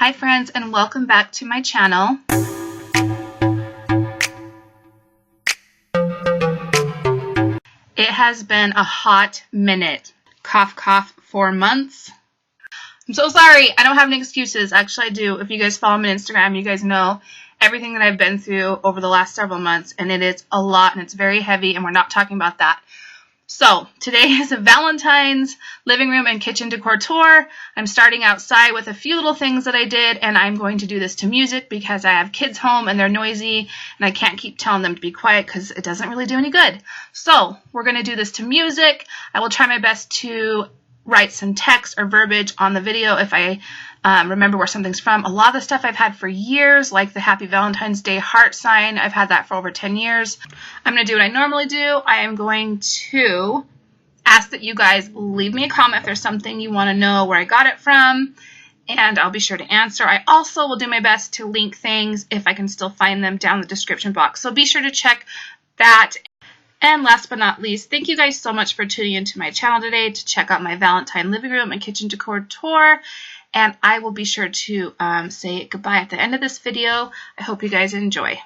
Hi friends, and welcome back to my channel. It has been a hot minute. Cough, cough, 4 months. I'm so sorry. I don't have any excuses. Actually, I do. If you guys follow me on Instagram, you guys know everything that I've been through over the last several months, and it is a lot, and it's very heavy, and we're not talking about that. So, today is a Valentine's living room and kitchen decor tour. I'm starting outside with a few little things that I did, and I'm going to do this to music because I have kids home and they're noisy, and I can't keep telling them to be quiet because it doesn't really do any good. So, we're going to do this to music. I will try my best to write some text or verbiage on the video if I remember where something's from. A lot of the stuff I've had for years, like the Happy Valentine's Day heart sign, I've had that for over 10 years. I'm going to do what I normally do. I am going to ask that you guys leave me a comment if there's something you want to know where I got it from, and I'll be sure to answer. I also will do my best to link things if I can still find them down the description box, so be sure to check that. And last but not least, thank you guys so much for tuning into my channel today to check out my Valentine living room and kitchen decor tour. And I will be sure to say goodbye at the end of this video. I hope you guys enjoy.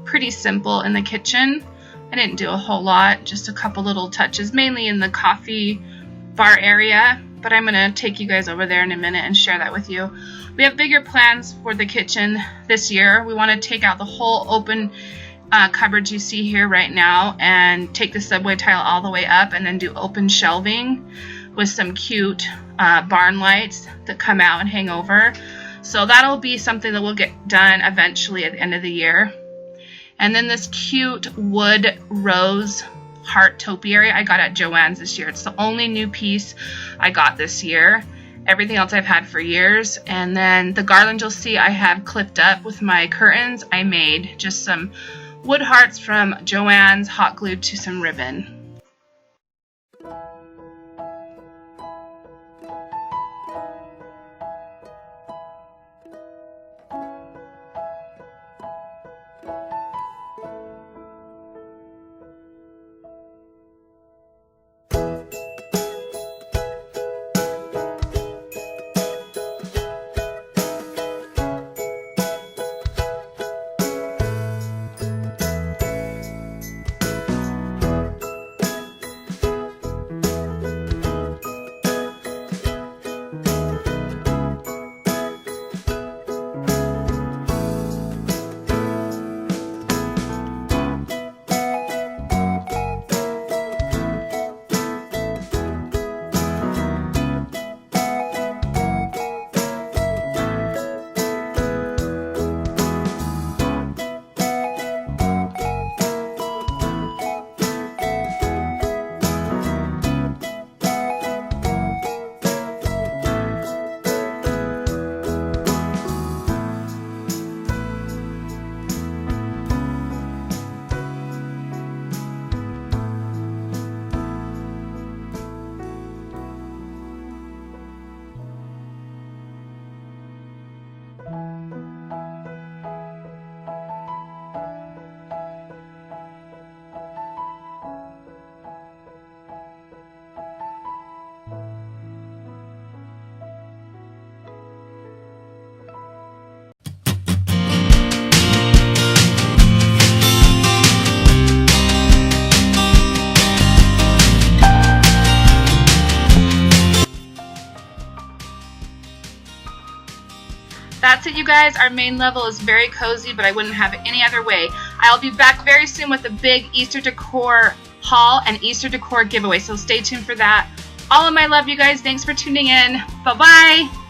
Pretty simple in the kitchen. I didn't do a whole lot, just a couple little touches, mainly in the coffee bar area, but I'm going to take you guys over there in a minute and share that with you. We have bigger plans for the kitchen this year. We want to take out the whole open cupboards you see here right now and take the subway tile all the way up and then do open shelving with some cute barn lights that come out and hang over. So that'll be something that we'll get done eventually at the end of the year. And then this cute wood rose heart topiary I got at Joann's this year. It's the only new piece I got this year. Everything else I've had for years. And then the garland you'll see I have clipped up with my curtains. I made just some wood hearts from Joann's, hot glued to some ribbon. that's it, you guys. Our main level is very cozy, but I wouldn't have it any other way. I'll be back very soon with a big Easter decor haul and Easter decor giveaway, so stay tuned for that. All of my love, you guys. Thanks for tuning in. Bye-bye.